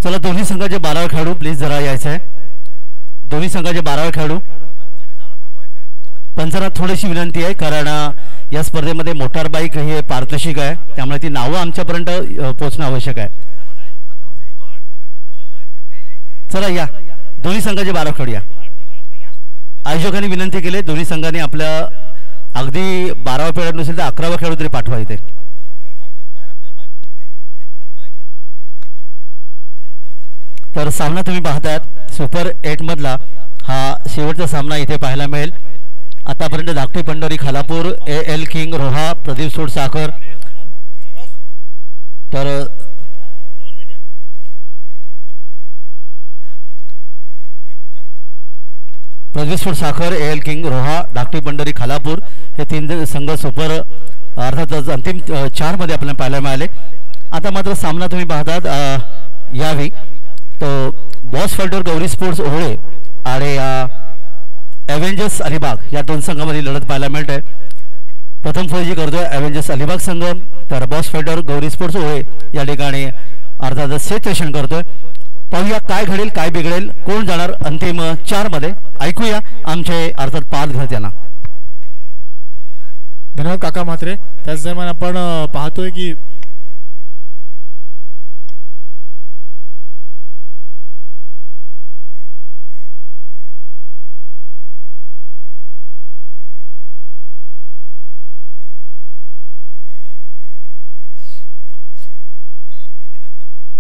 चला दोन्ही संघाचे 12 खेळाडू प्लीज जरा यायचं आहे. दोन्ही संघाचे 12 खेळाडू. पंचांना थोडीशी विनंती आहे कारण या स्पर्धेमध्ये मोटार बाईक हे पारदर्शक आहे त्यामुळे ती नावं आमच्यापर्यंत पोहोचणं आवश्यक आहे. चला या दोन्ही संघाचे 12 खेळाडू या. आयोजकांनी विनंती केली दोन्ही संघांनी आपल्या अगदी 12वा खेळाडू नसेल तर 11वा खेळाडू तरी पाठवा इथे. तर सामना तुम्ही पाहतायत सुपर 8 मधला हा शेवटचा सामना इथे पाहायला मिळेल. आतापर्यंत धाकटी पंढरी खालापूर एल किंग रोहा प्रदीप सूरसागर तर प्रदीप सूरसागर एल किंग रोहा धाकटी पंढरी खालापूर हे 3 संघ सुपर अर्थातच अंतिम 4 मध्ये आपल्याला पाहायला मिळाले. आता मात्र सामना तुम्ही पाहतात यावी तो बॉस फायटर गौरी स्पोर्ट्स ओहळे आणि एव्हेंजर्स अलिबाग या 2 संघांमध्ये लढत पाहायला मिळते. प्रथम फौजी करतोय एव्हेंजर्स अलिबाग संघ तर बॉस फायटर गौरी स्पोर्ट्स ओहळे या ठिकाणी अर्थातच सेशन करतोय. पाहूया काय घडेल काय बिघडेल कोण जाणार अंतिम 4 मध्ये ऐकूया आमचे अर्थात पार्थ घरत्यांना. धन्यवाद काका म्हात्रे. त्याच दरम्यान आपण पाहतोय की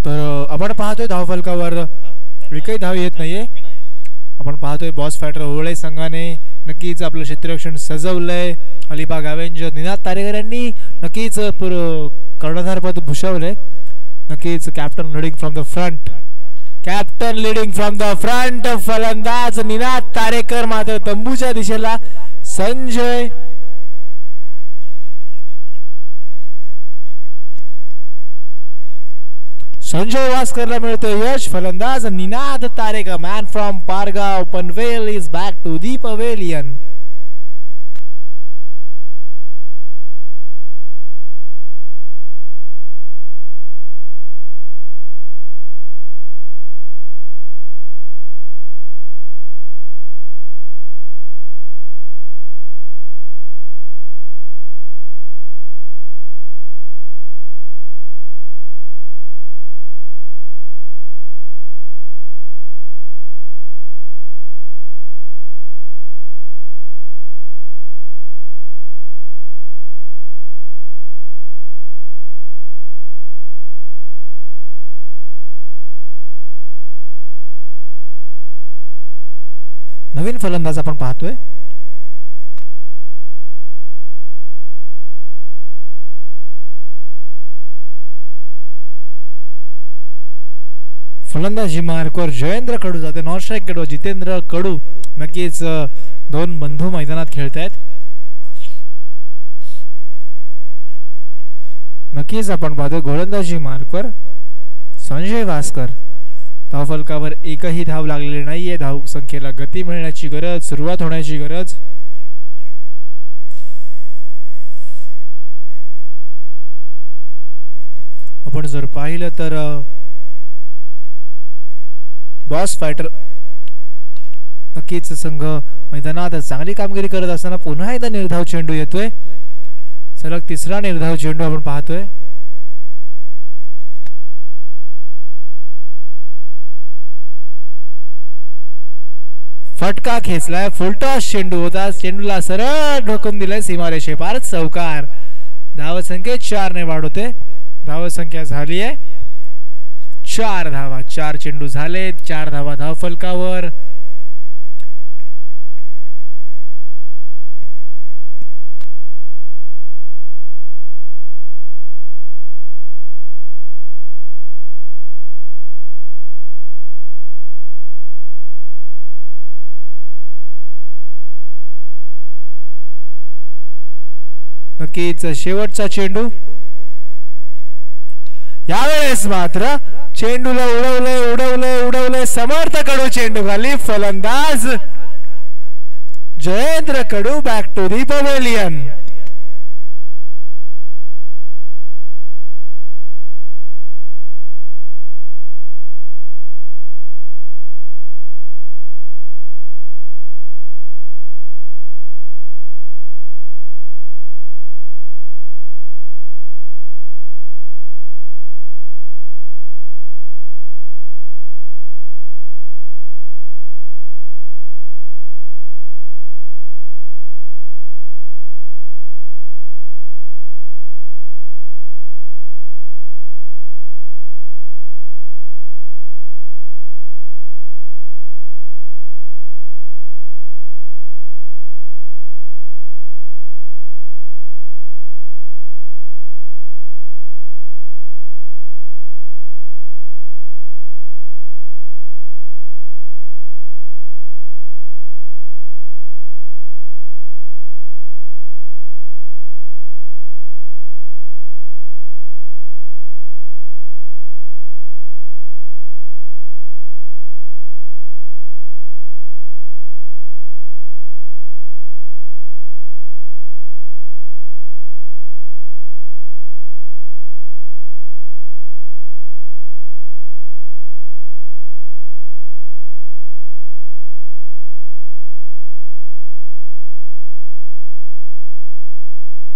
तर आपण पाहतोय धावफलकावर एकही धाव येत नाहीये. आपण पाहतोय बॉस फायटर ओहळे संघाने नक्कीच आपलं क्षेत्ररक्षण सजवलंय. अलिबाग अवेंजर निनाद तारेकर यांनी नक्कीच कर्णधारपद भूषवलंय. नक्कीच captain leading from the front. Captain leading from the front. फलंदाज निनाद तारेकर मात्र तंबूच्या दिशेला. संजय वास्करला मिळतोय यश. फलंदाज Ninad Tarekar man from Pargaon Panvel is back to the pavilion. नवीन फलंदाज आपण पाहतोय. फलंदाजी मार्कवर जयेंद्र कडू जाते. Non strike Kadu Jitendra Kadu. नक्कीच 2 बंधू मैदानात खेळतायत. नक्कीच आपण पाहतोय गोलंदाजी मार्कवर संजय वास्कर. धावफलकावर एकही धाव लागलेली नाहीये. धाव संख्येला गती मिळण्याची गरज सुरुवात होण्याची गरज. आपण जर पाहिलं तर बॉस फायटर नक्कीच संघ मैदानात चांगली कामगिरी करत असताना पुन्हा एकदा निर्धाव चेंडू येतोय. सलग 3रा निर्धाव चेंडू आपण पाहतोय. फटका खेचलाय. फुलटॉस चेंडू होता. चेंडूला सरळ ढोकून दिलाय सीमारेषे पार. चौकार. धावसंख्या 4 ने वाढवते. धावसंख्या झाली आहे 4 धावा. 4 चेंडू झाले. 4 धावा धावफलकावर. नक्कीच शेवटचा चेंडू. यावेळेस मात्र चेंडूला उडवलंय समर्थ कडू चेंडू खाली. फलंदाज जयेंद्र कडू बॅक टू दी पवेलियन.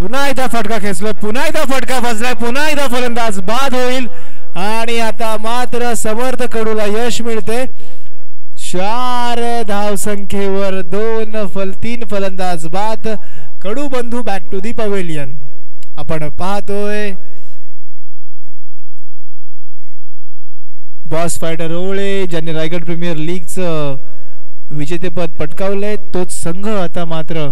पुन्हा एकदा फटका खेचला, पुन्हा एकदा फटका बसलाय, पुन्हा एकदा फलंदाज बाद होईल आणि आता मात्र समर्थ कडूला यश मिळते. 4 धावसंख्येवर 3 फलंदाज बाद. कडू बंधू बॅक टू दी पवेलियन. आपण पाहतोय बॉस फायटर ओवळे ज्यांनी रायगड प्रीमियर लीगचं विजेतेपद पटकावलंय तोच संघ आता मात्र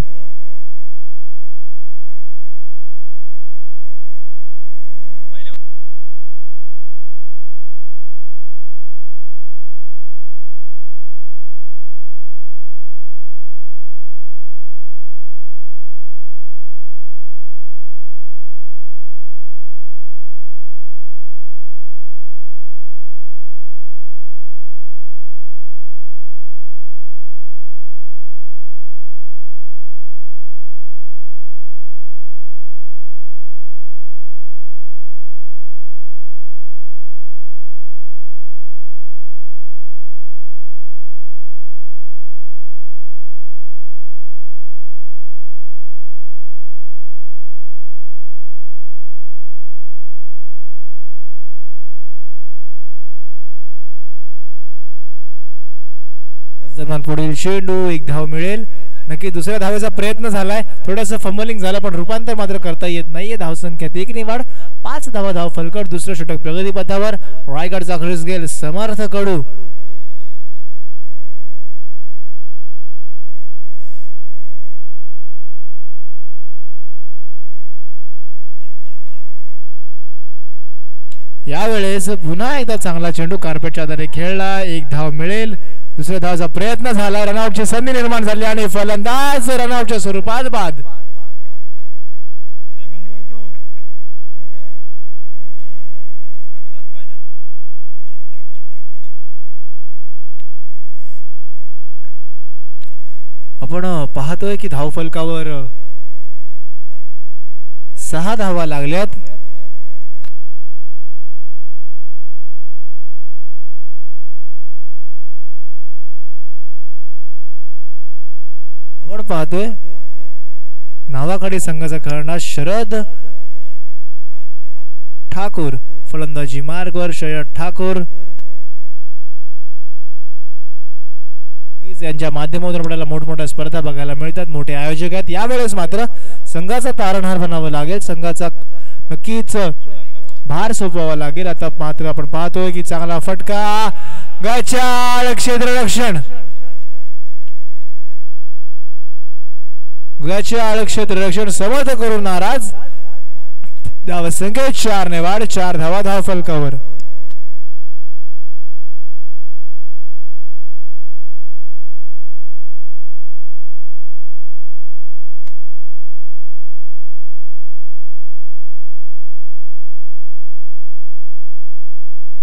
दरम्यान पुढील चेंडू एक धाव मिळेल. नक्की दुसऱ्या धावेचा प्रयत्न झालाय, थोडंसं फंबलिंग झालं पण रूपांतर मात्र करता येत नाहीये. धावसंख्येत 1 नि वाढ, 5 धावा धाव फलकट. दुसरं षटक प्रगतीपथावर. रायगडचा ख्रिस गेल समर्थ कडू. यावेळेस पुन्हा एकदा चांगला चेंडू कार्पेटच्या आधारे खेळला, 1 धाव मिळेल. दुसऱ्या धावाचा प्रयत्न झाला, रनआउटची संधी निर्माण झाली आणि फलंदाज रनआउटच्या स्वरूपात बाद. आपण पाहतोय की धावफलकावर 6 धावा लागल्यात. आपण पाहतोय नावाकडे संघाचा खेळणार शरद ठाकूर. फलंदाजी मार्गवर शरद ठाकूर यांच्या माध्यमातून आपल्याला मोठमोठ्या स्पर्धा बघायला मिळतात, मोठे आयोजक आहेत. यावेळेस मात्र संघाचा तारणहार बनावा लागेल, संघाचा नक्कीच भार सोपवावा लागेल. आता मात्र आपण पाहतोय की चांगला फटका, गचाळ क्षेत्ररक्षण, गचाळ क्षेत्ररक्षण समर्थ करून नाराज. धावसंख्येत 4 ने वाढ, 4 धावा धाव फलकावर.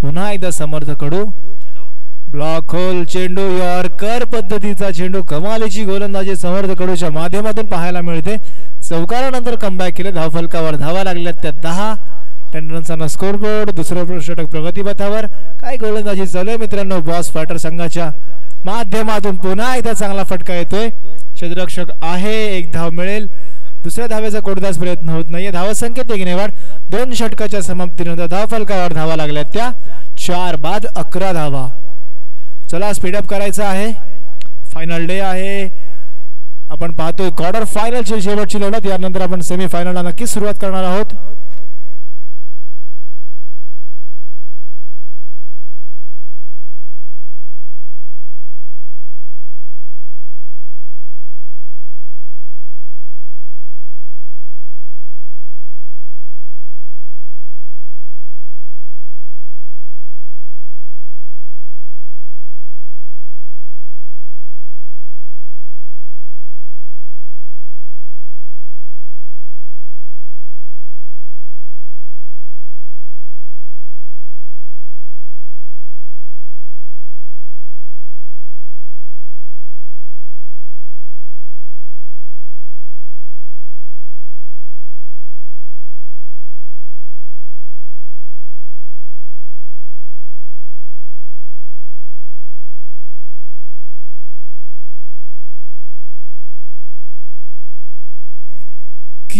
पुन्हा एकदा समर्थ कडू. ब्लॉक होल चेंडू, यॉर्कर पद्धतीचा चेंडू. कमालीची गोलंदाजी समर्थ कडूच्या माध्यमातून पाहायला मिळते. चौकारानंतर कमबॅक केले. धावफलकावर धावा लागल्या त्या 10. 10 रन्सचा स्कोरबोर्ड. दुसरं षटक प्रगतीपथावर. काय गोलंदाजी चालू आहे मित्रांनो बॉस फायटर संघाच्या माध्यमातून. पुन्हा एकदा चांगला फटका येतोय. क्षेत्ररक्षक आहे, 1 धाव मिळेल. दुसऱ्या धावेचा कोणताच प्रयत्न होत नाहीये. धावसंख्येत 1 ने वाढ. 2 षटकाच्या समाप्तीनंतर धावफलकावर धावा लागल्या त्या 4 बाद 11 धावा. चला स्पीडअप करायचं आहे, फायनल डे आहे. आपण पाहतोय क्वार्टर फायनलची शेवटची लढत. यानंतर आपण सेमी फायनलला नक्कीच सुरुवात करणार आहोत.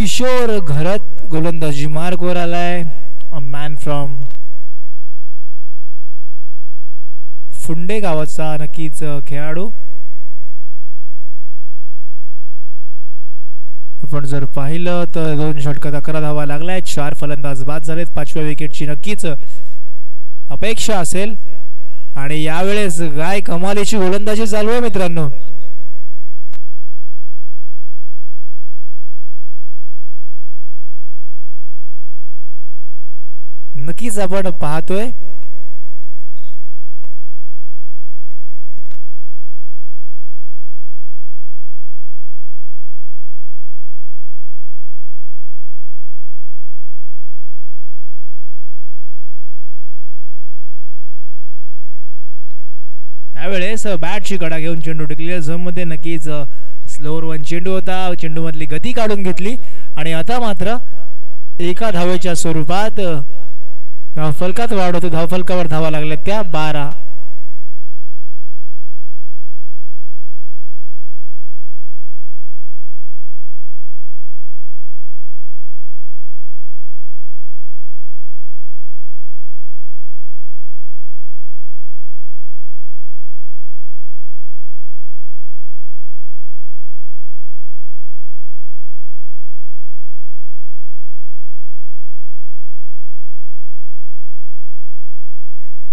किशोर घरत गोलंदाजी मार्कवर आलाय. अ मॅन फ्रॉम फुंडे गावाचा नक्कीच खेळाडू. आपण जर पाहिलं तर 2 षटकात 11 धावा लागलाय. 4 फलंदाज बाद झालेत. 5व्या विकेटची नक्कीच अपेक्षा असेल आणि यावेळेस काय कमालीची गोलंदाजी चालू आहे मित्रांनो. नक्कीच आपण पाहतोय यावेळेस बॅटची कडा घेऊन चेंडू टिकलेल्या झोन मध्ये. नक्कीच स्लोअर 1 चेंडू होता. चेंडू मधली गती काढून घेतली आणि आता मात्र एका धावेच्या स्वरूपात धावफलकात वाढ होते. धावफलकावर धावा लागल्या त्या 12.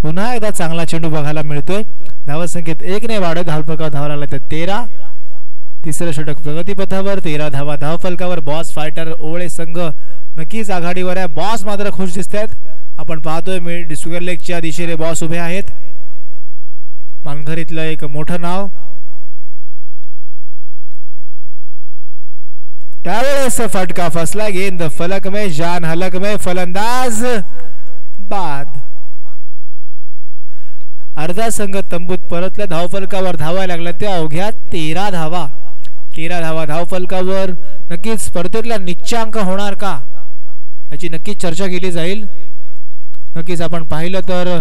पुन्हा एकदा चांगला चेंडू बघायला मिळतोय. धावसंख्येत 1 ने वाढत. धावफलकावर धावा लागला तर 13. तिसरं षटक प्रगतीपथावर. 13 धावा धावफलकावर. बॉस फायटर ओवळे संघ नक्कीच आघाडीवर आहे. बॉस मात्र खुश दिसतात. आपण पाहतोय शुगर लेकच्या दिशेने बॉस उभे आहेत. मानघर इथलं एक मोठं नाव. त्यावेळेस फटका फसला. गेंद फलक में जान हलक में. फलंदाज बाद. अर्धा संघ तंबूत परतल्या. धावफलकावर धावा लागल्या त्या अवघ्या 13 धावा. 13 धावा धावफलकावर. नक्कीच स्पर्धेतला निच्चांक होणार का याची नक्कीच चर्चा केली जाईल. नक्कीच आपण पाहिलं तर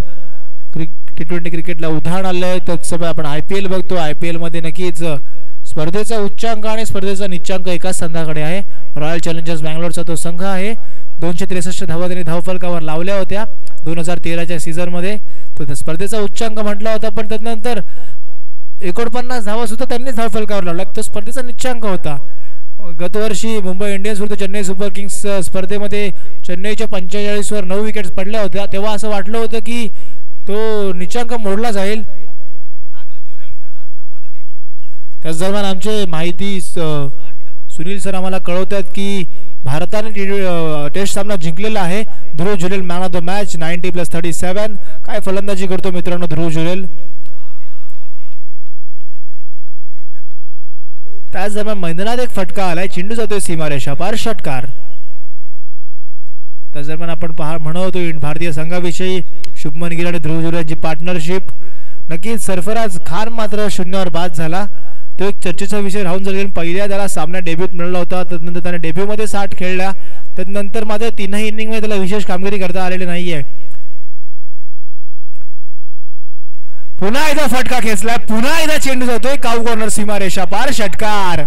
T20 क्रिकेटला उदाहरण आलंय. तत्समय आपण IPL बघतो. IPL मध्ये नक्कीच स्पर्धेचा उच्चांक आणि स्पर्धेचा निच्चांक एकाच संघाकडे आहे. रॉयल चॅलेंजर्स बँगलोरचा तो संघ आहे. 263 धावा त्यांनी धावफलकावर लावल्या होत्या 2013च्या सीझन मध्ये. तो स्पर्धेचा उच्चांक म्हटला होता पण त्यानंतर 49 धावा सुद्धा त्यांनी धावफलकावर लावल्या. तो स्पर्धेचा निच्चांक होता. गतवर्षी मुंबई इंडियन्स विरुद्ध चेन्नई सुपर किंग्स स्पर्धेमध्ये चेन्नईच्या 45 वर 9 विकेट्स पडल्या होत्या. तेव्हा असं वाटलं होतं की तो निच्चांक मोडला जाईल. त्याच दरम्यान आमचे माहिती सुनील सर आम्हाला कळवतात की भारताने टेस्ट सामना जिंकलेला आहे. Dhruv Jurel man of the match. 90+37. काय फलंदाजी करतो मित्रांनो ध्रुव जुरेल. त्याच दरम्यान मैदानात एक फटका आलाय. चेंडू जातोय सीमारेषा पार. षटकार. त्याच दरम्यान आपण म्हणतो भारतीय संघाविषयी शुभमन गिल आणि ध्रुव जुरेल यांची पार्टनरशिप. नक्कीच सरफराज खान मात्र 0 वर बाद झाला. तो एक चर्चेचा विषय राहून जाईल. पहिल्या त्याला सामना डेब्यूट मिळाला होता. त्यानंतर त्याने डेब्यू मध्ये 60 खेळल्या. त्यानंतर मात्र 3ही इनिंग मध्ये त्याला विशेष कामगिरी करता आलेली नाहीये. पुन्हा एकदा फटका खेचलाय. पुन्हा एकदा चेंडू जातोय काऊ कॉर्नर सीमारेषा पार. षटकार.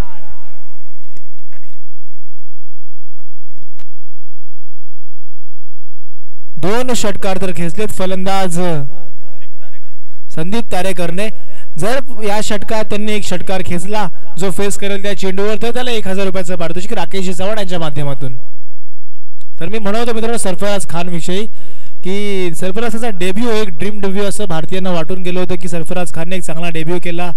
दोन षटकार तर खेचलेत फलंदाज संदीप तारेकरने. जर या षटकात त्यांनी एक षटकार खेचला जो फेस करेल त्या चेंडूवर तर त्याला 1000 रुपयाचा पारितोषिक राकेश चव्हाण यांच्या माध्यमातून. तर मी म्हणतो मित्रांनो सरफराज खान विषयी की सरफराजचा डेब्यू एक ड्रीम डेब्यू असं भारतीयांना वाटून गेलं होतं की सरफराज खानने एक चांगला डेब्यू केला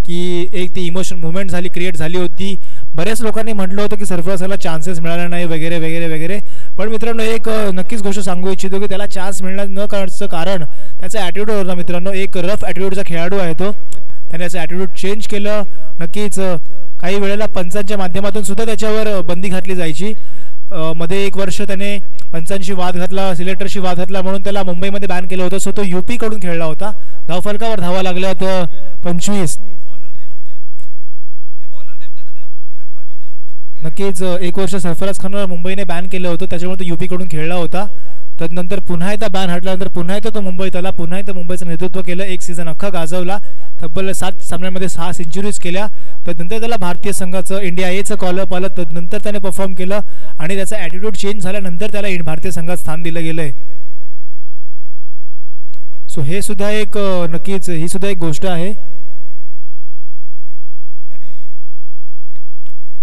की एक ती इमोशनल मुवमेंट झाली क्रिएट झाली होती. बऱ्याच लोकांनी म्हटलं होतं की सरफराजला चान्सेस मिळाले नाही वगैरे वगैरे वगैरे. पण मित्रांनो एक नक्कीच गोष्ट सांगू इच्छितो की त्याला चान्स मिळणार न करण्याचं कारण त्याचा ॲटिट्यूड होता मित्रांनो. एक रफ ॲटिट्यूडचा खेळाडू आहे तो. त्याने त्याचं ॲटिट्यूड चेंज केलं. नक्कीच काही वेळेला पंचांच्या माध्यमातून सुद्धा त्याच्यावर बंदी घातली जायची. मध्ये 1 वर्ष त्याने पंचांशी वाद घातला. सिलेक्टरशी वाद घातला म्हणून त्याला मुंबईमध्ये बॅन केलं होतं. सो तो UP कडून खेळला होता. धावफलकावर धावा लागल्या होत्या 25. नक्कीच 1 वर्ष सरफराज खानला मुंबईने बॅन केलं होतं त्याच्यामुळे तो UP कडून खेळला होता. त्यानंतर पुन्हा एकदा बॅन हटल्यानंतर पुन्हा एकदा तो मुंबईत आला. पुन्हा एकदा मुंबईचं नेतृत्व केलं. एक सीझन अख्खा गाजवला. तब्बल 7 सामन्यांमध्ये 6 सेंचुरीज केल्या. तर नंतर त्याला भारतीय संघाचं इंडिया एचं कॉलअप आलं. तर नंतर त्याने परफॉर्म केलं आणि त्याचा ॲटिट्यूड चेंज झाल्यानंतर त्याला भारतीय संघात स्थान दिलं गेलंय. सो हे सुद्धा एक नक्कीच ही सुद्धा एक गोष्ट आहे.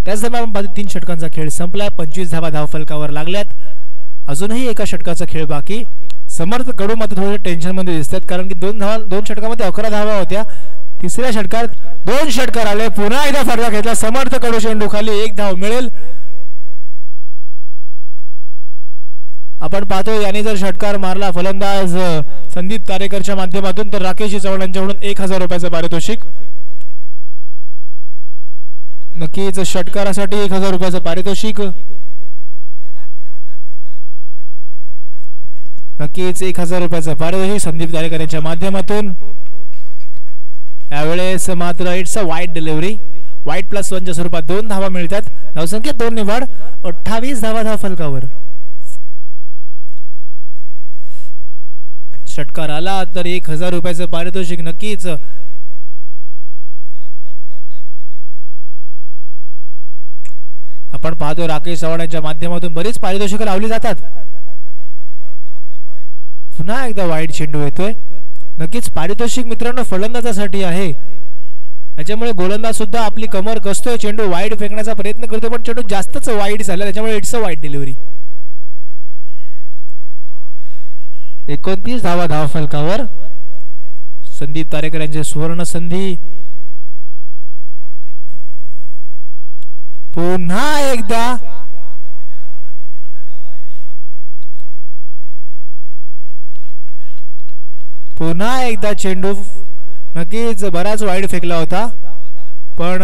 त्याच दरम्यान 3 षटकांचा खेळ संपला. 25 धावा धावफलकावर लागल्यात. अजूनही एका षटकाचा खेळ बाकी. समर्थ कडू मात्र थोडे टेन्शन मध्ये दिसतात कारण की 2 षटकामध्ये 11 धावा होत्या. तिसऱ्या षटकात 2 षटकार आले. पुन्हा एकदा फटका घेतला समर्थ कडू. चेंडू खाली 1 धाव मिळेल. आपण पाहतो याने जर षटकार मारला फलंदाज संदीप तारेकरच्या माध्यमातून तर राकेश चव्हाण यांच्याकडून 1000 रुपयाचं पारितोषिक. नक्कीच षटकारासाठी 1000 रुपयाचं पारितोषिक. नक्कीच 1000 रुपयाचं पारितोषिक संदीप तारेकर यांच्या माध्यमातून. यावेळेस मात्र it's a wide delivery. Wide +1च्या स्वरूपात 2 धावा मिळतात. धावसंख्या 2 निवड 28 धावा धावफलकावर. षटकार आला तर 1000 रुपयाचं पारितोषिक. नक्कीच आपण पाहतो राकेश चव्हाण यांच्या माध्यमातून बरीच पारितोषिक लावली जातात. पुन्हा एकदा वाईड चेंडू येतोय. नक्कीच पारितोषिक मित्रांनो फलंदाजासाठी आहे. त्याच्यामुळे गोलंदाज सुद्धा आपली कमर कसतोय. चेंडू वाईड फेकण्याचा प्रयत्न करतोय पण चेंडू जास्तच वाईड झाला. त्याच्यामुळे इट्स अ वाईड डिलिव्हरी. 29 धावा धावफलकावर. संदीप तारेकर यांचे सुवर्ण संधी. पुन्हा एकदा चेंडू नक्कीच बराच वाईड फेकला होता पण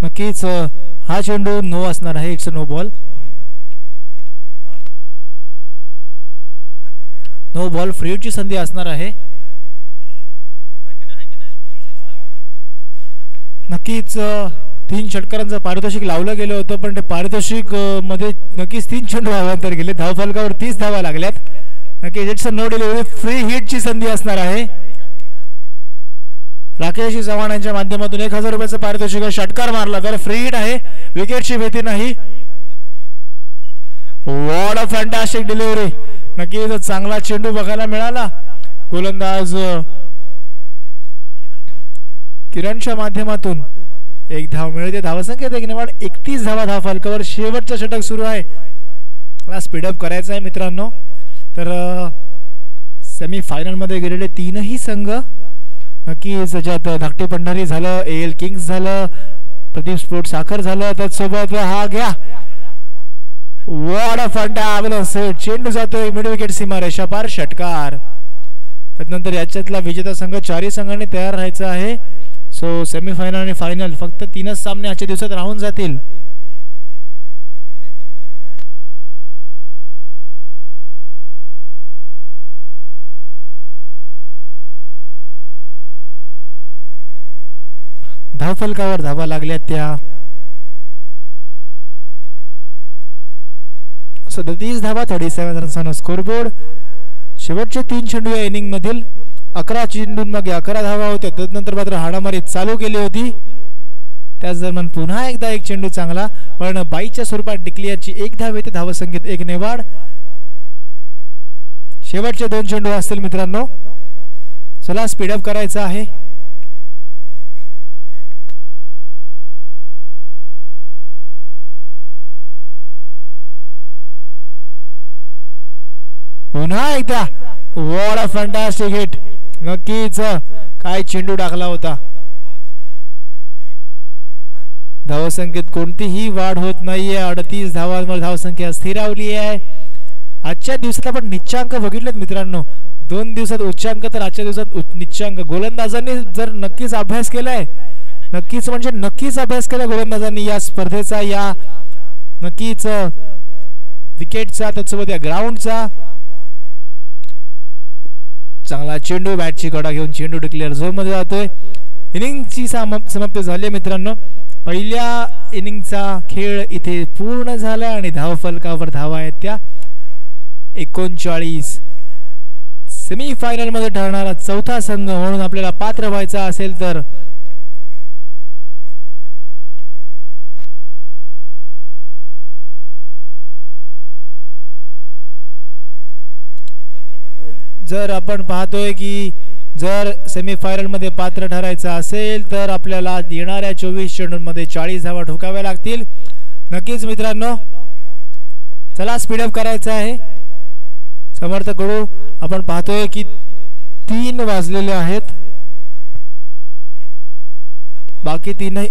नक्कीच हा चेंडू नो असणार आहे. It's no ball. No ball. Free हिटची संधी असणार आहे. नक्कीच 3 षटकारांचं पारितोषिक लावलं गेलं होतं पण ते पारितोषिक मध्ये नक्कीच 3 चेंडू अवांतर गेले. धावफलकावर 30 धावा लागल्यात. नक्कीच इट्स नो डिलिव्हरी. फ्री हिटची संधी असणार आहे. राकेश चव्हाण यांच्या माध्यमातून 1000 रुपयाचं पारितोषिक. षटकार मारला तर फ्री हिट आहे. विकेटची भीती नाही. What a fantastic delivery. नक्कीच चांगला चेंडू बघायला मिळाला. गोलंदाज किरणच्या माध्यमातून एक धाव मिळते. धावसंख्येत एक निवड 31 धावा धावफलकावर. शेवटचं षटक सुरू आहे. मला स्पीडअप करायचं आहे मित्रांनो. तर सेमी फायनल मध्ये गेलेले 3ही संघ नक्कीच ज्यात धाकटे पंढारी झालं, AL किंग्स झालं, प्रदीप स्पोर्ट साखर झालं, त्याचसोबत हा घ्या व्हॉट अ फंटाबलस. चेंडू जातोय मिड विकेट सीमारेषा पार. षटकार. त्यानंतर याच्यातला विजेता संघ 4ही संघांनी तयार राहायचा आहे. सो सेमीफायनल आणि फायनल फक्त 3च सामने आजच्या दिवसात राहून जातील. धावफलकावर धावा लागल्या त्या 37 धावा. 37 रन्सचा स्कोरबोर्ड. शेवटचे 3 चेंडू या इनिंग मधील 11 चेंडूंमागे 11 धावा होत्या. त्यानंतर मात्र हाणामारी चालू केली होती. त्याच दरम्यान पुन्हा एकदा एक चेंडू चांगला पण 22च्या स्वरूपात डिक्लेअरची 1 धाव येते. धावसंख्येत 1 नेवाड. शेवटचे 2 चेंडू असतील मित्रांनो. चला स्पीडअप करायचं आहे. पुन्हा एकदा व्हॉट अ फॅन्टास्टिक हिट. नक्कीच काय चेंडू टाकला होता. धावसंख्येत कोणतीही वाढ होत नाहीये. 38 धावांवर धावसंख्या स्थिरावली आहे. आजच्या दिवसात आपण निच्चांक बघितलेत मित्रांनो. 2 दिवसात उच्चांक तर आजच्या दिवसात निच्चांक. गोलंदाजांनी जर नक्कीच अभ्यास केलाय, नक्कीच म्हणजे नक्कीच अभ्यास केला गोलंदाजांनी या स्पर्धेचा, या नक्कीच विकेटचा, त्याचसोबत या ग्राउंडचा. चांगला चेंडू. बॅटची कडा घेऊन चेंडू डिक्लेअर झोन मध्ये जातोय. इनिंगची समाप्ती झाली मित्रांनो. पहिल्या इनिंगचा खेळ इथे पूर्ण झाला आणि धावफलकावर धावा आहेत त्या 39. सेमीफायनल मध्ये ठरणारा 4था संघ म्हणून आपल्याला पात्र व्हायचा असेल तर जर आपण पाहतोय की जर सेमीफायनल मध्ये पात्र ठरायचं असेल तर आपल्याला येणाऱ्या 24 चेंडूंमध्ये 40 धावा ठोकाव्या लागतील. नक्कीच मित्रांनो चला स्पीडअप करायचं आहे. समर्थ कडू आपण पाहतोय की 3 वाजलेले आहेत. बाकी 3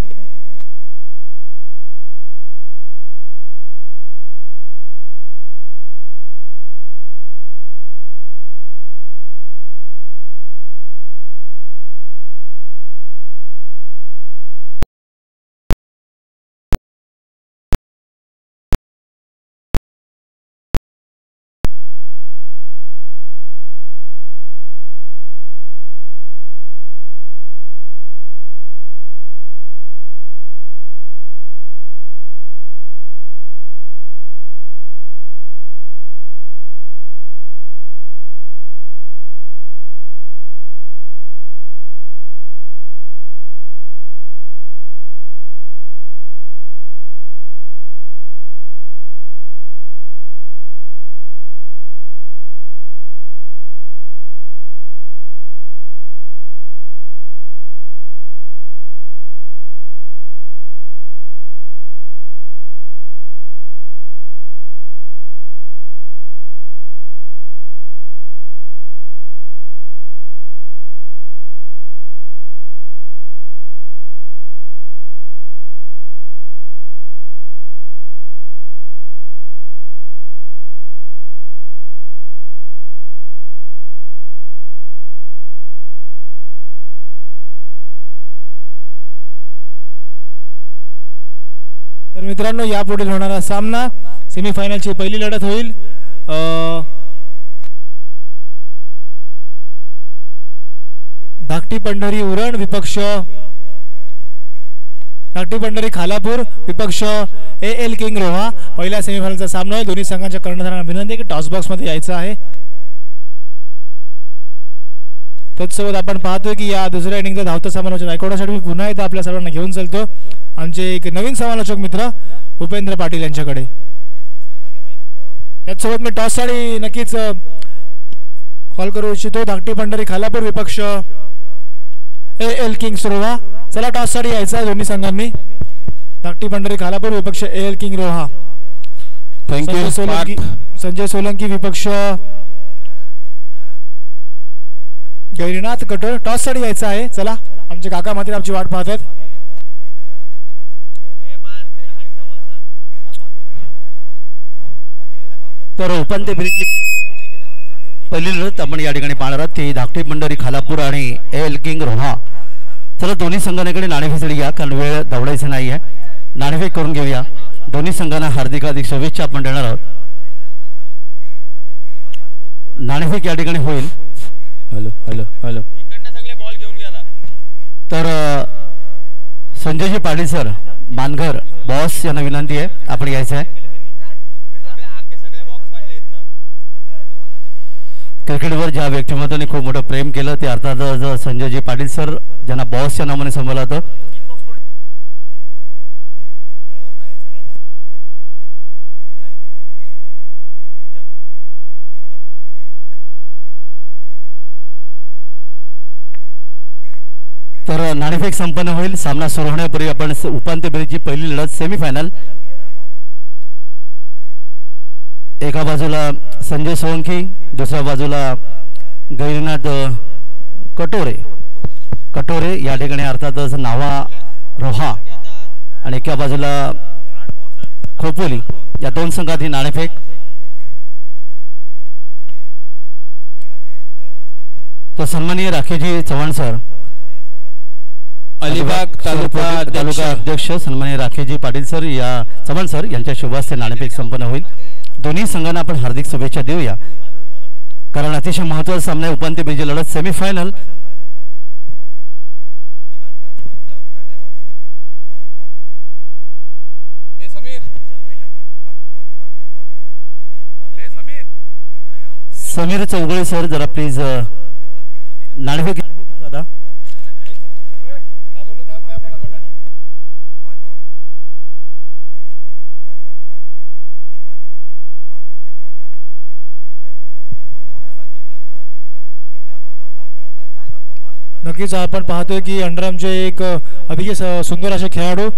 तर मित्रांनो यापुढील होणारा सामना सेमीफायनलची पहिली लढत होईल धाकटी पंढरी उरण विपक्ष धाकटी पंढरी खालापूर विपक्ष एल किंग रोहा पहिल्या सेमीफायनलचा सामना आहे। दोन्ही संघांच्या कर्णधारांना विनंती आहे की टॉस बॉक्स मध्ये यायचं आहे। त्याचसोबत आपण पाहतोय की या दुसऱ्या इनिंगचा धावता समालोचक ऐकवण्यासाठी मी पुन्हा एकदा आपल्या सर्वांना घेऊन चलतो आमचे एक नवीन समालोचक मित्र उपेंद्र पाटील यांच्याकडे। त्याचसोबत मी टॉस साठी नक्कीच कॉल करू इच्छितो धाकटी पंढरी खालापूर विपक्ष एल किंग रोहा। चला टॉस साठी यायचं आहे दोन्ही संघांनी। धाकटी पंढरी खालापूर विपक्ष L king Roha. Thank you Sanjay Solanki विपक्ष गैरीनाथ कटोर टॉस साठी यायचं आहे। चला आमचे काका मात्र आमची वाट पाहत आहेत। तर उपांत्य फेरीची पहिली लढत आपण या ठिकाणी पाहणार आहोत ती धाकटी पंढरी खालापूर आणि एल किंग रोहा। चला दोन्ही संघांकडे नाणेफेक या कारण वेळ दौडायचं नाही आहे। नाणेफेक करून घेऊया। दोन्ही संघांना हार्दिक शुभेच्छा आपण देणार आहोत। नाणेफेक या ठिकाणी होईल। हॅलो हॅलो हॅलो तर संजयजी पाटील सर मानघर बॉस यांना विनंती आहे आपण यायचं आहे। क्रिकेटवर ज्या व्यक्तिमत्वाने खूप मोठं प्रेम केलं ते अर्थात संजयजी पाटील सर ज्यांना बॉसच्या नावाने संबोधलं जातं। तर नाणेफेक संपन्न होईल। सामना सुरू होण्यापूर्वी आपण उपांत्य फेरीची पहिली लढत सेमीफायनल एका बाजूला संजय सोलंकी दुसऱ्या बाजूला गैरीनाथ कटोरे या ठिकाणी अर्थातच नावा रोहा आणि एका बाजूला खोपोली या दोन संघात ही नाणेफेक। तो सन्माननीय राखेजी चव्हाण सर अलिबाग तालुका अध्यक्ष सन्माननीय राखेजी पाटील सर या चव्हाण सर यांच्या शुभ हस्ते नाणेफेक संपन्न होईल। दोन्ही संघांना आपण हार्दिक शुभेच्छा देऊया कारण अतिशय महत्त्वाचा सामना आहे उपांत्य फेरीची लढत सेमीफायनल। समीर चौगळे सर जरा प्लीज नाणेफेक दादा। नक्कीच आपण पाहतोय की अंडरआर्मचे एक अतिशय सुंदर असे खेळाडू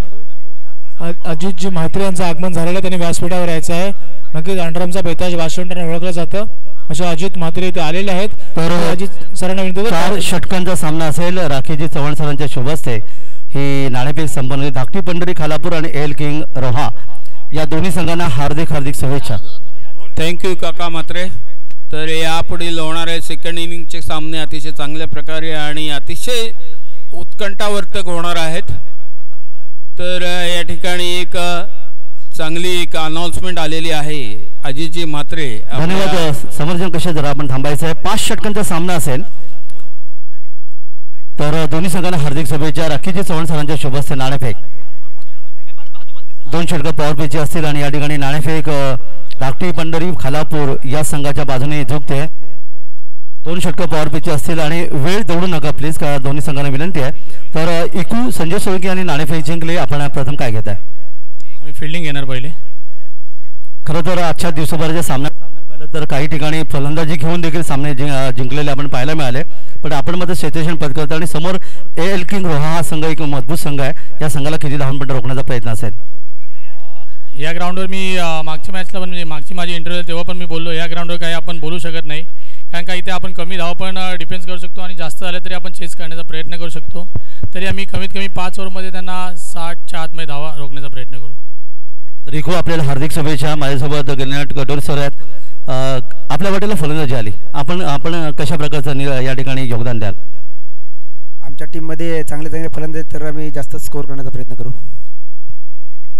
अजितजी म्हात्रे यांचं आगमन झालेलं आहे। त्यांनी व्यासपीठावर यायचं आहे। नक्कीच अंडरआर्मचा बेताज वाशिंग्टन ओळखलं जातं असे अजित म्हात्रे इथे आलेले आहेत। तर अजित सरांना विनंती 4 षटकांचा सामना असेल। राखेजी चव्हाण सरांच्या शुभ हस्ते ही नाणेफेक संपन्न होईल। धाकटी पंढरी खालापूर आणि एल किंग रोहा या दोन्ही संघांना हार्दिक शुभेच्छा। थँक्यू काका म्हात्रे। तर यापुढील होणारे सेकंड इनिंगचे सामने अतिशय चांगल्या प्रकारे आणि अतिशय उत्कंठावर्धक होणार आहेत। तर या ठिकाणी एक चांगली एक अनाउन्समेंट आलेली आहे अजितजी म्हात्रे। धन्यवाद समर्जन कशा जरा आपण थांबायचं आहे। 5 षटकांचा सामना असेल तर दोन्ही संघांना हार्दिक शुभेच्छा। राखेजी चव्हाण सरांच्या शुभ हस्ते नाणेफेक 2 षटक पॉवर प्लेचे असतील आणि या ठिकाणी नाणेफेक धाकटी पंढरी खालापूर या संघाच्या बाजूने झुकते। 2 षटक पॉवर पिचचे असतील आणि वेळ दौडू नका प्लीज का दोन्ही संघांना विनंती आहे। तर इकू संजय सोलंकी आणि नाणेफेक जिंकले। आपण प्रथम काय घेताय? आम्ही फिल्डिंग घेणार पहिले। खरं तर आजच्या दिवसभराच्या सामन्यात पाहिलं तर काही ठिकाणी फलंदाजी घेऊन देखील सामने जिंकलेले आपण पाहायला मिळाले। पण आपण मात्र क्षेत्ररक्षण पत्करतो आणि समोर एल किंग रोहा हा संघ एक मजबूत संघ आहे। या संघाला किती धावांपर्यंत रोखण्याचा प्रयत्न असेल? या ग्राउंडवर मी मागच्या मॅचला पण म्हणजे मागची माझी इंटरव्ह्यू तेव्हा पण मी बोललो या ग्राउंडवर काही आपण बोलू शकत नाही कारण का इथे आपण कमी धाव पण डिफेन्स करू शकतो आणि जास्त झाले तरी आपण चेस करण्याचा प्रयत्न करू शकतो। तरी आम्ही कमीत कमी 5 ओव्हरमध्ये त्यांना 60च्या आतमध्ये धावा रोखण्याचा प्रयत्न करू। रिको आपल्याला हार्दिक शुभेच्छा। माझ्यासोबत गैरीनाथ कटोरे सर आहेत। आपल्या वाटेला फलंदाजी आली आपण कशा प्रकारचं या ठिकाणी योगदान द्याल? आमच्या टीममध्ये चांगले फलंदाज तर आम्ही जास्त स्कोर करण्याचा प्रयत्न करू।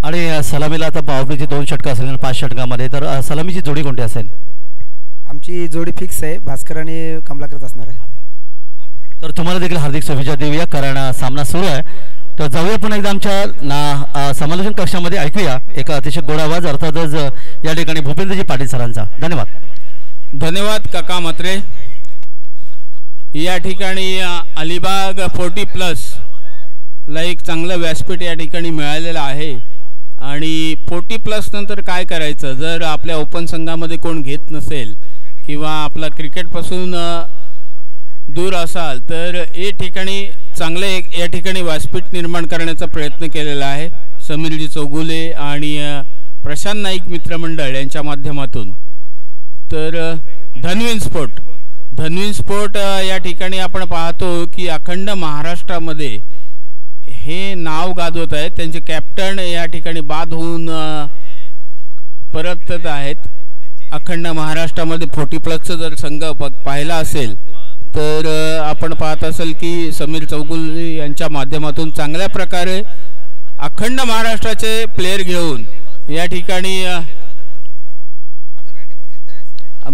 आणि सलामीला आता बावडीची 2 षटकं असेल आणि 5 षटकामध्ये, तर सलामीची जोडी कोणती असेल? आमची जोडी फिक्स आहे, भास्कर आणि कमलाकरच असणार आहे. तर तुम्हाला देखील हार्दिक शुभेच्छा देऊया, कारण सामना सुरू आहे. तर जाऊया पुन्हा एकदा आमच्या समालोचन कक्षामध्ये, ऐकूया एक अतिशय गोड आवाज, अर्थातच या ठिकाणी भूपेंद्रजी पाटील सरांचा. धन्यवाद काका म्हात्रे. या ठिकाणी अलिबाग 40+ ला एक चांगलं व्यासपीठ या ठिकाणी मिळालेलं आहे. आणि 40+ नंतर काय करायचं, जर आपल्या ओपन संघामध्ये कोण घेत नसेल किंवा आपला क्रिकेटपासून दूर असाल, तर या ठिकाणी चांगले या ठिकाणी व्यासपीठ निर्माण करण्याचा प्रयत्न केलेला आहे समीरजी चौगुले आणि प्रशांत नाईक मित्रमंडळ यांच्या माध्यमातून. तर धन्वीन स्पोर्ट या ठिकाणी आपण पाहतो की अखंड महाराष्ट्रामध्ये हे नाव गाजवत आहेत. त्यांचे कॅप्टन या ठिकाणी बाद होऊन परतत आहेत. अखंड महाराष्ट्रामध्ये 40+ जर संघ पाहिला असेल तर आपण पाहत असेल की समीर चौगुले यांच्या माध्यमातून चांगल्या प्रकारे अखंड महाराष्ट्राचे प्लेयर घेऊन या ठिकाणी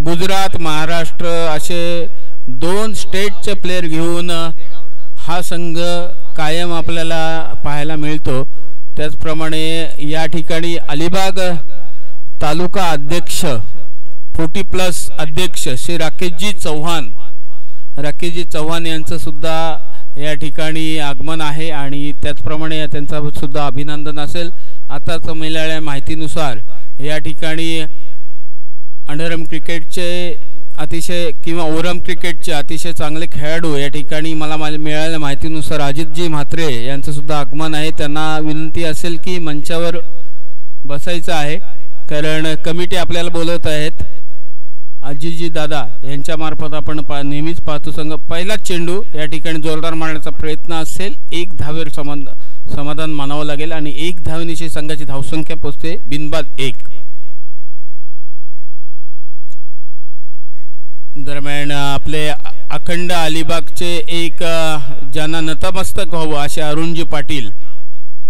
गुजरात महाराष्ट्र असे 2 स्टेटचे प्लेयर घेऊन हा संघ कायम आपल्याला पाहायला मिळतो. त्याचप्रमाणे या ठिकाणी अलिबाग तालुका अध्यक्ष 40+ अध्यक्ष श्री राकेशजी चव्हाण यांचं सुद्धा या ठिकाणी आगमन आहे आणि त्याचप्रमाणे त्यांचा सुद्धा अभिनंदन असेल. आताच मिळालेल्या माहितीनुसार या ठिकाणी अंडरआर्म क्रिकेटचे अतिशय किंवा ओरम क्रिकेटचे अतिशय चांगले खेळाडू या ठिकाणी मला मिळालेल्या माहितीनुसार अजितजी म्हात्रे यांचं सुद्धा आगमन आहे. त्यांना विनंती असेल की मंचावर बसायचं आहे, कारण कमिटी आपल्याला बोलवत आहेत. अजितजी दादा यांच्या मार्फत आपण नेहमीच पाहतो संघ पहिला चेंडू या ठिकाणी जोरदार मारण्याचा प्रयत्न असेल. 1 धावेवर समाधान मानावं लागेल आणि 1 धावेनिशी संघाची धावसंख्या पोहोचते बिनबाद 1. दरम्यान आपले अखंड अलिबागचे एक ज्यांना नतमस्तक व्हावं असे अरुणजी पाटील,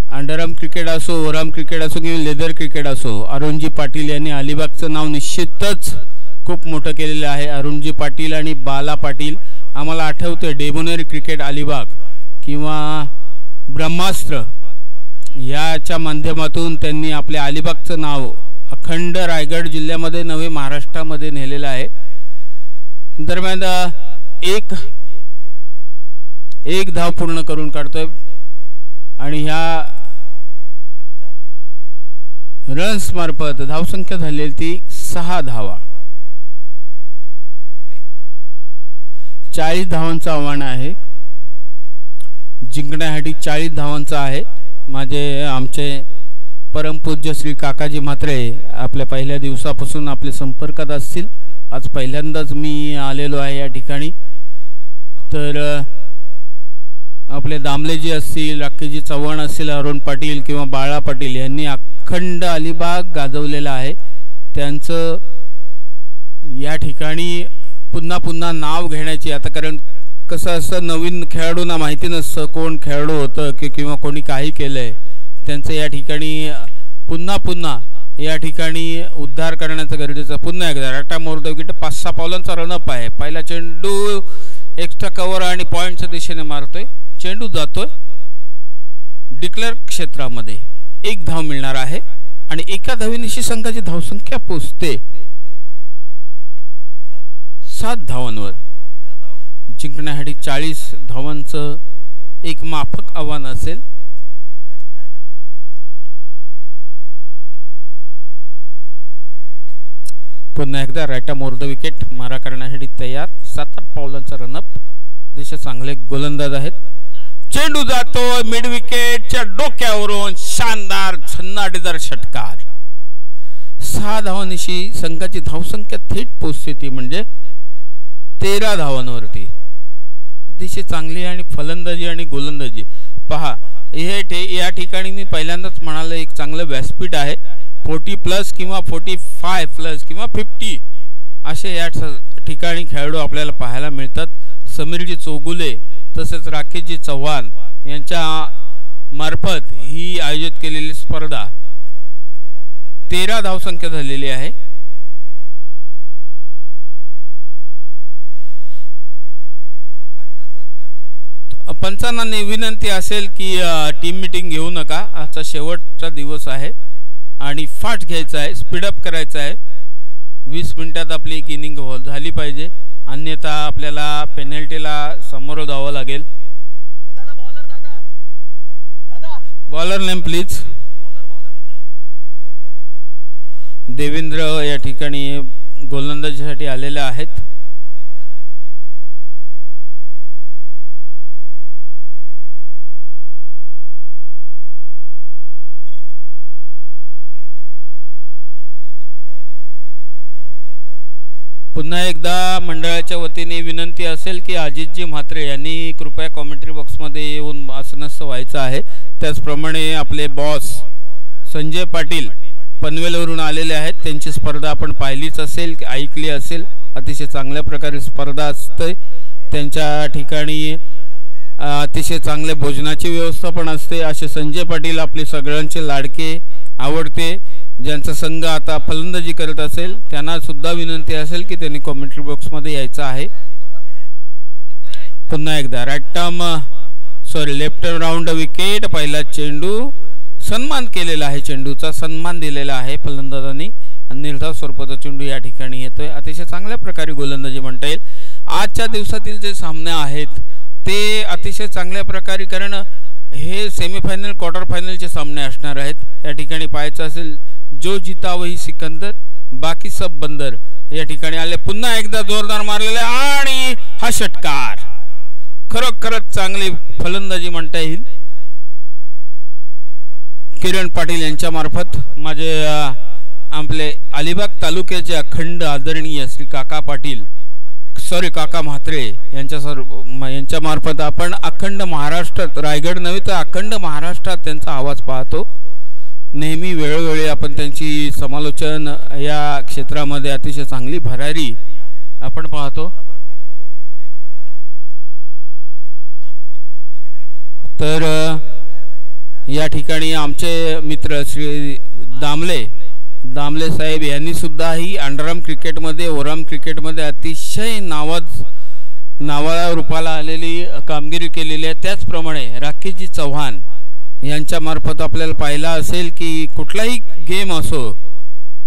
अंडरआर्म क्रिकेट असो, ओरम क्रिकेट असो किंवा लेदर क्रिकेट असो, अरुणजी पाटील यांनी अलिबागचं नाव निश्चितच खूप मोठं केलेलं आहे. अरुणजी पाटील आणि बाला पाटील आम्हाला आठवते डेमोनरी क्रिकेट अलिबाग किंवा ब्रह्मास्त्र याच्या माध्यमातून त्यांनी आपल्या अलिबागचं नाव अखंड रायगड जिल्ह्यामध्ये नवे महाराष्ट्रामध्ये नेलेलं आहे. दरम्यान एक धाव पूर्ण करून काढतोय आणि ह्या रन्स मार्फत धावसंख्या झालेली ती 6 धावा. 40 धावांचं आव्हान आहे जिंकण्यासाठी. 40 धावांचं आहे. आमचे परमपूज्य श्री काकाजी म्हात्रे आपल्या पहिल्या दिवसापासून आपले संपर्कात असतील. आज पहिल्यांदाच मी आलेलो आहे या ठिकाणी. तर आपले दामलेजी असतील, राकेशजी चव्हाण असतील, अरुण पाटील किंवा बाळा पाटील यांनी अखंड अलिबाग गाजवलेला आहे. त्यांचं या ठिकाणी पुन्हा नाव घेण्याची, आता कारण कसं असतं नवीन खेळाडूंना माहिती नसतं कोण खेळाडू होतं किंवा कोणी काही केलंय. त्यांचं या ठिकाणी पुन्हा या ठिकाणी उद्धार करण्याचं गरजेचं. पुन्हा एकदा राटा मोर द विकेट 5-6 पावलांचा रनअप आहे. पहिला चेंडू एक्स्ट्रा कव्हर आणि पॉइंटच्या दिशेने मारतोय. चेंडू जातोय डिक्लेअर क्षेत्रामध्ये. 1 धाव मिळणार आहे आणि एका धावेनिशी संघाची धावसंख्या पोहोचते 7 धावांवर. जिंकण्यासाठी 40 धावांचं एक माफक आव्हान असेल. पुन्हा एकदा राटा मोर द विकेट मारा करण्यासाठी तयार. 7-8 पावलांचा रनअप. देशात चांगले गोलंदाज आहेत. चेंडू जातो मिड विकेटच्या डोक्यावरून. शानदार झन्नाटीदार षटकार. 6 धावांनिशी संघाची धावसंख्या थेट पोहोचते ती म्हणजे 13 धावांवरती. अतिशय चांगली आणि फलंदाजी आणि गोलंदाजी पहा. या ठिकाणी मी पहिल्यांदाच म्हणालो एक चांगलं व्यासपीठ आहे. 40+ किंवा 45+ किंवा 50 असे या ठिकाणी खेळाडू आपल्याला पाहायला मिळतात. समीरजी चौगुले तसेच राकेशजी चव्हाण यांच्या मार्फत ही आयोजित केलेली स्पर्धा 13 धावसंख्या झालेली आहे. पंचांना विनंती असेल की टीम मीटिंग घेऊ नका. आजचा शेवटचा दिवस आहे आणि फास्ट घ्यायचा आहे, स्पीडअप करायचा आहे. 20 मिनिटात आपली एक इनिंग झाली पाहिजे, अन्यथा आपल्याला पेनल्टीला समोर जावं लागेल. Bowler name please. देवेंद्र या ठिकाणी गोलंदाजीसाठी आलेले आहेत. पुन्हा एकदा मंडळाच्या वतीने विनंती असेल की अजितजी म्हात्रे यांनी कृपया कॉमेंट्री बॉक्समध्ये येऊन आसनस्थ व्हायचं आहे. त्याचप्रमाणे आपले बॉस संजय पाटील पनवेलवरून आलेले आहेत. त्यांची स्पर्धा आपण पाहिलीच असेल, ऐकली असेल. अतिशय चांगल्या प्रकारे स्पर्धा असते त्यांच्या ठिकाणी. अतिशय चांगल्या भोजनाची व्यवस्था पण असते. असे संजय पाटील आपले सगळ्यांचे लाडके आवडते, ज्यांचा संघ आता फलंदाजी करत असेल त्यांना सुद्धा विनंती असेल की त्यांनी कॉमेंट्री बॉक्समध्ये यायचं आहे. पुन्हा एकदा लेफ्ट टर्न राऊंड विकेट. पहिला चेंडू सन्मान केलेला आहे, चेंडूचा सन्मान दिलेला आहे फलंदाजांनी आणि निर्धाव स्वरूपाचा चेंडू या ठिकाणी येतोय. अतिशय चांगल्या प्रकारे गोलंदाजी म्हणता येईल. आजच्या दिवसातील जे सामने आहेत ते अतिशय चांगल्या प्रकारे, कारण हे सेमीफायनल क्वार्टर फायनलचे सामने असणार आहेत. या ठिकाणी पाहायचं असेल जो जीता वही सिकंदर, बाकी सब बंदर या ठिकाणी आले. पुन्हा एकदा जोरदार मारलेले आणि हा षटकार. खरोखरच चांगली फलंदाजी म्हणता येईल किरण पाटील यांच्या मार्फत. माझे आपले अलिबाग तालुक्याचे अखंड आदरणीय श्री काका म्हात्रे यांच्या मार्फत आपण अखंड महाराष्ट्रात, रायगड नव्हे तर अखंड महाराष्ट्रात त्यांचा आवाज पाहतो. नेहमी वेळोवेळी आपण त्यांची समालोचन या क्षेत्रामध्ये अतिशय चांगली भरारी आपण पाहतो. तर या ठिकाणी आमचे मित्र श्री दामले साहेब यांनी सुद्धा ही अंडरआर्म क्रिकेटमध्ये, ओव्हरआर्म क्रिकेटमध्ये अतिशय नावाला रूपाला आलेली कामगिरी केलेली आहे. त्याचप्रमाणे राकेशजी चव्हाण यांच्या मार्फत आपल्याला पाहिला असेल की कुठलाही गेम असो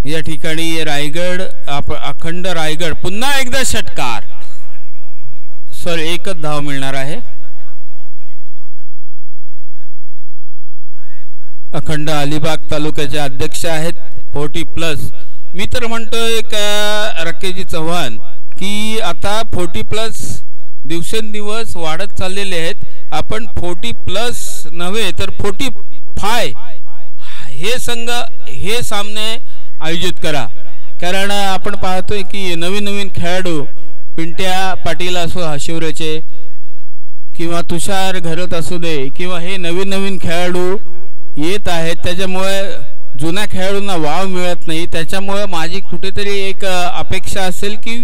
या ठिकाणी रायगड, अखंड रायगड. पुन्हा एकदा षटकार. एकच धाव मिळणार आहे. अखंड अलिबाग तालुक्याचे अध्यक्ष आहेत 40+. मी तर म्हणतोय का राकेशजी चव्हाण की आता 40+ दिवसेंदिवस वाढत चाललेले आहेत. आपण 40+ नव्हे तर 45 हे सामने आयोजित करा, कारण आपण पाहतोय की नवीन खेळाडू पिंट्या पाटील असो हाशिवरेचे किंवा तुषार घरत असू दे किंवा हे नवीन खेळाडू येत आहेत, त्याच्यामुळे जुन्या खेळाडूंना वाव मिळत नाही. त्याच्यामुळे माझी कुठेतरी एक अपेक्षा असेल की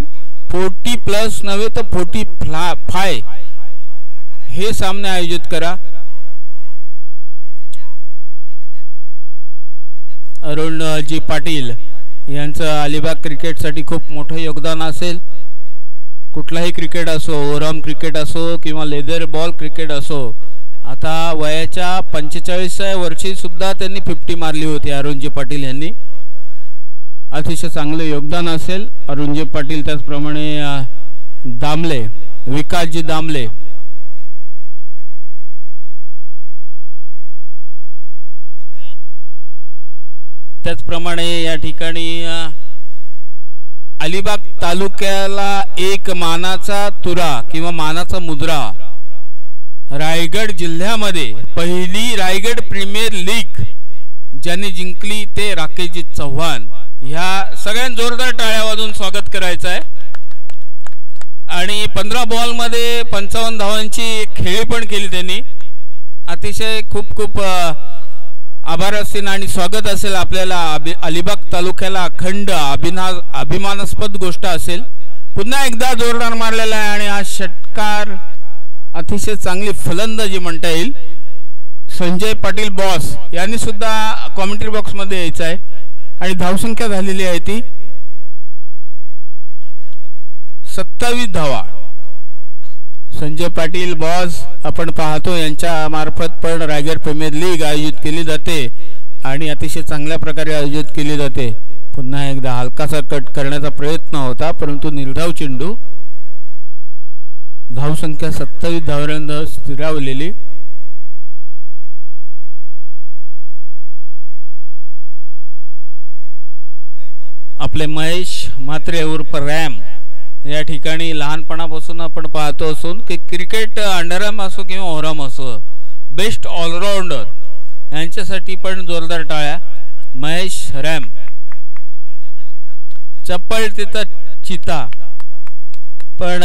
40+ नव्हे तर 45 हे सामने आयोजित करा. अरुणजी पाटील यांचं अलिबाग क्रिकेटसाठी खूप मोठं योगदान असेल. कुठलाही क्रिकेट असो, ओव्हरआर्म क्रिकेट असो किंवा लेदर बॉल क्रिकेट असो. आता वयाच्या 45व्या वर्षी सुद्धा त्यांनी 50 मारली होती अरुणजी पाटील यांनी. अतिशय चांगले योगदान असेल अरुणजी पाटील. त्याचप्रमाणे विकासजी दामले त्याचप्रमाणे या ठिकाणी अलिबाग तालुक्याला एक मानाचा तुरा किंवा मानाचा मुद्रा. रायगड जिल्ह्यामध्ये पहिली रायगड प्रीमियर लीग ज्यांनी जिंकली ते राकेशजी चव्हाण. ह्या सगळ्यांना जोरदार टाळ्या वाजवून स्वागत करायचं आहे. आणि 15 बॉलमध्ये 55 धावांची खेळी पण केली त्यांनी. अतिशय खूप आभार असतील आणि स्वागत असेल आपल्याला. अलिबाग तालुक्याला अखंड अभिमानास्पद गोष्ट असेल. पुन्हा एकदा जोरदार मारलेला आहे आणि हा षटकार. अतिशय चांगली फलंदाजी म्हणता येईल. संजय पाटील बॉस यांनी सुद्धा कॉमेंट्री बॉक्समध्ये यायचं आहे. आणि धावसंख्या झालेली आहे ती 27 धावा. संजय पाटील बॉस आपण पाहतो यांच्या मार्फत पण रायगड प्रीमियर लीग आयोजित केली जाते आणि अतिशय चांगल्या प्रकारे आयोजित केली जाते. पुन्हा एकदा हलकासा कट करण्याचा प्रयत्न होता परंतु निर्धाव चेंडू. धावसंख्या 27 धावांपर्यंत स्थिरावलेली. आपले महेश म्हात्रे उर्फ रॅम या ठिकाणी लहानपणापासून आपण पाहतो असून की क्रिकेट अंडरआर्म असो किंवा ओव्हरआर्म असो बेस्ट ऑलराऊंडर यांच्यासाठी पण जोरदार टाळ्या. महेश रॅम. चप्पल तिथं चिता पण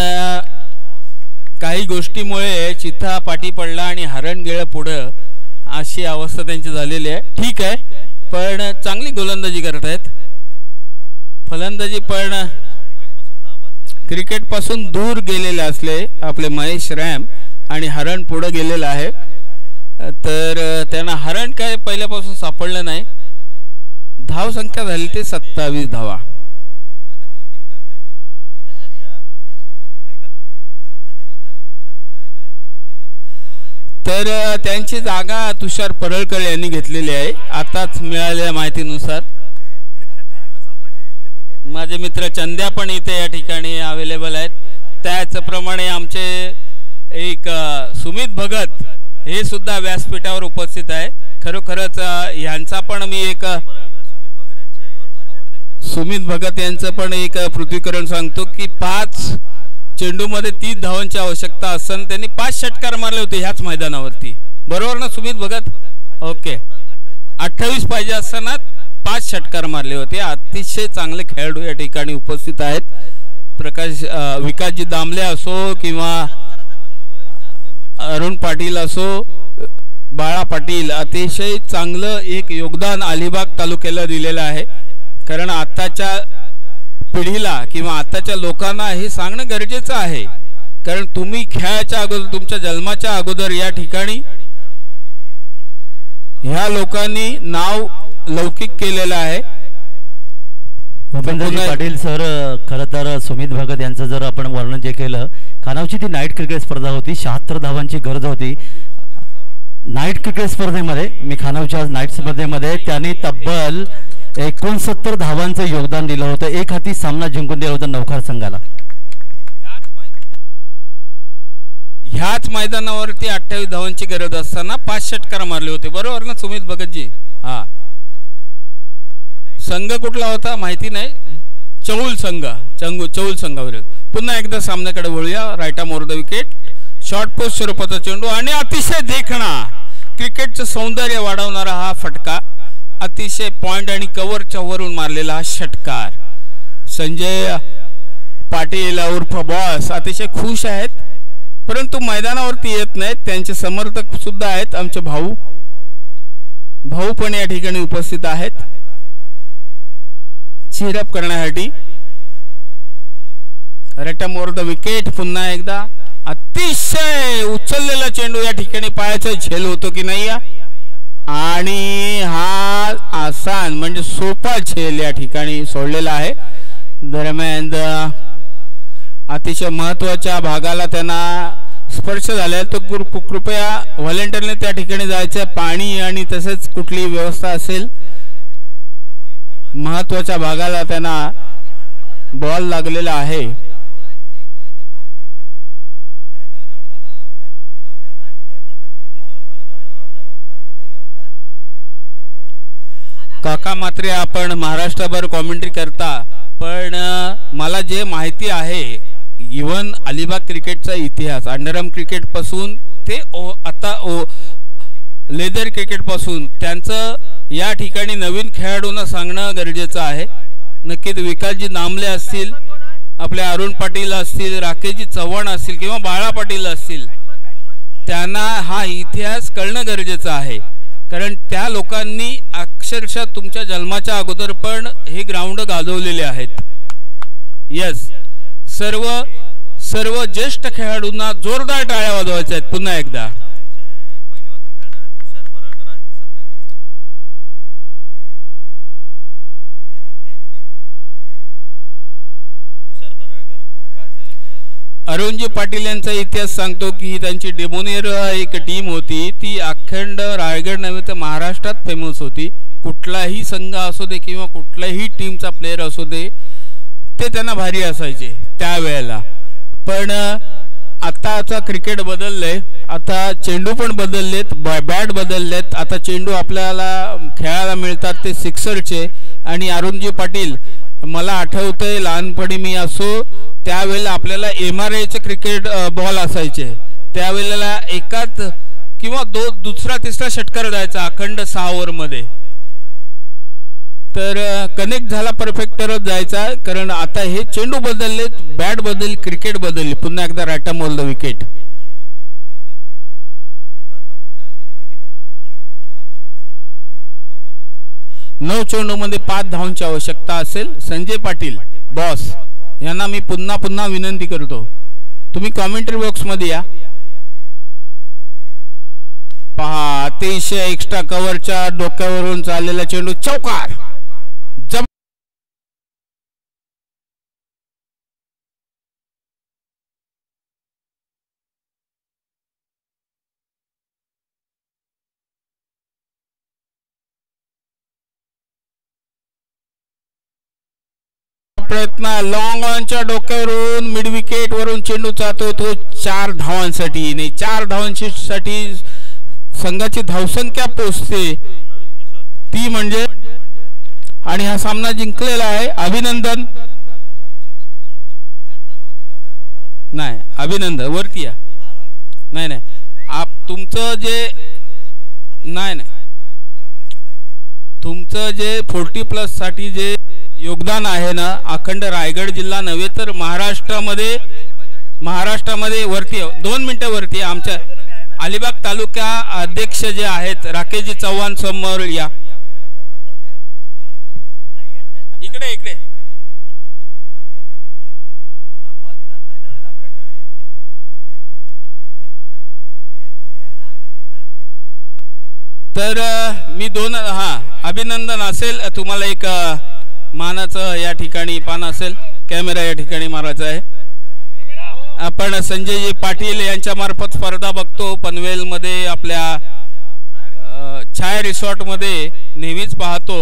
काही गोष्टीमुळे चिता पाठी पडला आणि हरण गेलं पुढं अशी अवस्था त्यांची झालेली आहे. ठीक आहे पण चांगली गोलंदाजी करत आहेत. फलंदाजी पण क्रिकेट पासून दूर गेलेले असले आपले महेश रॅम आणि हरण पुढे गेलेलं आहे तर त्यांना हरण काय पहिल्यापासून सापडलं नाही. धाव संख्या झाली ते 27 धावा. तर त्यांची जागा तुषार परळकर यांनी घेतलेली आहे आताच मिळालेल्या माहितीनुसार. माझे मित्र चंद्या पण इथे या ठिकाणी अवेलेबल आहेत. त्याचप्रमाणे आमचे एक सुमित भगत हे सुद्धा व्यासपीठावर उपस्थित आहे. खरोखरच यांचा पण मी एक सुमित भगत यांचं पण एक पृथ्वीकरण सांगतो की 5 चेंडूमध्ये 30 धावांची आवश्यकता असताना त्यांनी 5 षटकार मारले होते ह्याच मैदानावरती. बरोबर ना सुमित भगत? ओके. 28 पाहिजे असताना 5 षटकार मारले होते. अतिशय चांगले खेळाडू या ठिकाणी उपस्थित आहेत. प्रकाश विकासजी दामले असो किंवा अरुण पाटील असो बाळा पाटील अतिशय चांगलं एक योगदान अलिबाग तालुक्याला दिलेलं आहे. कारण आताच्या पिढीला किंवा आताच्या लोकांना हे सांगणं गरजेचं आहे कारण तुम्ही खेळाच्या अगोदर तुमच्या जन्माच्या अगोदर या ठिकाणी ह्या लोकांनी नाव लौकिक केलेलं आहे. भूपेंद्रजी पाटील सर खरं तर सुमित भगत यांचं जर आपण वर्णन जे केलं खानावची ती नाईट क्रिकेट स्पर्धा होती. 76 धावांची गरज होती. नाईट क्रिकेट स्पर्धेमध्ये मी खानावच्या नाईट स्पर्धेमध्ये त्यांनी तब्बल 69 धावांचं योगदान दिलं होतं. एक हाती सामना जिंकून दिला होता नवखार संघाला. ह्याच मैदानावरती 28 धावांची गरज असताना 5 षटकार मारले होते. बरोबर ना सुमित भगतजी? हा. संघ कुठला होता माहिती नाही. चौल संघ. चौल संघावरील. पुन्हा एकदा सामन्याकडे वळूया. Right arm over the wicket. Short पोस्ट स्वरूपाचा चेंडू आणि अतिशय देखणा क्रिकेटचं सौंदर्य वाढवणारा हा फटका. अतिशय पॉइंट आणि कव्हरच्या वरून मारलेला हा षटकार. संजय पाटील उर्फ बॉस अतिशय खुश आहेत परंतु मैदानावरती येत नाहीत. त्यांचे समर्थक सुद्धा आहेत. आमचे भाऊ पण या ठिकाणी उपस्थित आहेत चीरअप करण्यासाठी. Right arm over the wicket. पुन्हा एकदा अतिशय उचललेला चेंडू. या ठिकाणी पायाचा झेल होतो की नाही आणि हा आसान म्हणजे सोपा झेल या ठिकाणी सोडलेला आहे. दरम्यान अतिशय महत्वाच्या भागाला त्यांना स्पर्श झाला. तो कृपया व्हॉलेंटियरने त्या ठिकाणी जायचं. पाणी आणि तसेच कुठली व्यवस्था असेल महत्वाच्या भागाला त्यांना बॉल लागलेला आहे. काका मात्रे आपण महाराष्ट्रभर कॉमेंट्री करता पण मला जे माहिती आहे इव्हन अलिबाग क्रिकेटचा इतिहास अंडरआर्म क्रिकेट पासून ते आता लेदर क्रिकेट पासून त्यांचं या ठिकाणी नवीन खेळाडूंना सांगणं गरजेचं आहे. नक्कीच विकासजी दामले असतील आपले अरुण पाटील असतील राकेशजी चव्हाण असतील किंवा बाळा पाटील असतील त्यांना हा इतिहास कळणं गरजेचं आहे कारण त्या लोकांनी अक्षरशः तुमच्या जन्माच्या अगोदर पण हे ग्राउंड गाजवलेले आहेत. यस सर्व ज्येष्ठ खेळाडूंना जोरदार टाळ्या वाजवायच्या आहेत. पुन्हा एकदा अरुणजी पाटील यांचा इतिहास सांगतो की त्यांची डेमोनियर एक टीम होती, ती अखंड रायगड नव्हे तर महाराष्ट्रात फेमस होती. कुठलाही संघ असू दे किंवा कुठल्याही टीमचा प्लेयर असू दे ते त्यांना भारी असायचे त्यावेळेला. पण आताचा क्रिकेट बदललंय, आता चेंडू पण बदललेत, बॅट बदललेत. आता चेंडू आपल्याला खेळायला मिळतात ते सिक्सरचे. आणि अरुणजी पाटील, मला आठवतंय लहानपणी मी असो त्यावेळेला आपल्याला MRAचे क्रिकेट बॉल असायचे. त्यावेळेला एकाच किंवा दुसरा तिसरा षटकार जायचा अखंड 6 ओव्हरमध्ये. तर कनेक्ट झाला परफेक्टरच जायचा. कारण आता हे चेंडू बदललेत, बॅट बदलली, क्रिकेट बदलली. पुन्हा एकदा रॅटम ऑल द विकेट. 9 चेंडूमध्ये 5 धावांची आवश्यकता असेल. संजय पाटील बॉस यांना मी पुन्हा पुन्हा विनंती करतो, तुम्ही कॉमेंट्री बॉक्स मध्ये या. पहा, अतिशय एक्स्ट्रा कव्हरच्या डोक्यावरून चाललेला चेंडू चौकार. प्रयत्न लॉंग ऑनच्या डोक्यावरून मिड विकेट वरून चेंडू जातो तो 4 धावांसाठी. नाही, 4 धावांसाठी संघाची धावसंख्या पोहोचते ती म्हणजे. आणि हा सामना जिंकलेला आहे. अभिनंदन. नाही, अभिनंदन वरती या. नाही नाही, तुमचं जे तुमचं जे 40+ साठी जे योगदान आहे ना, अखंड रायगड जिल्हा नव्हे तर महाराष्ट्रामध्ये वरती 2 मिनिटं वरती आमच्या अलिबाग तालुका अध्यक्ष जे आहेत राकेशजी चव्हाण समोर या. इकडे इकडे. तर मी अभिनंदन असेल तुम्हाला. एक मानाचं या ठिकाणी पान असेल, कॅमेरा या ठिकाणी मारायचा आहे. आपण संजयजी पाटील यांच्या मार्फत स्पर्धा बघतो पनवेलमध्ये, आपल्या छाया रिसॉर्ट मध्ये नेहमीच पाहतो.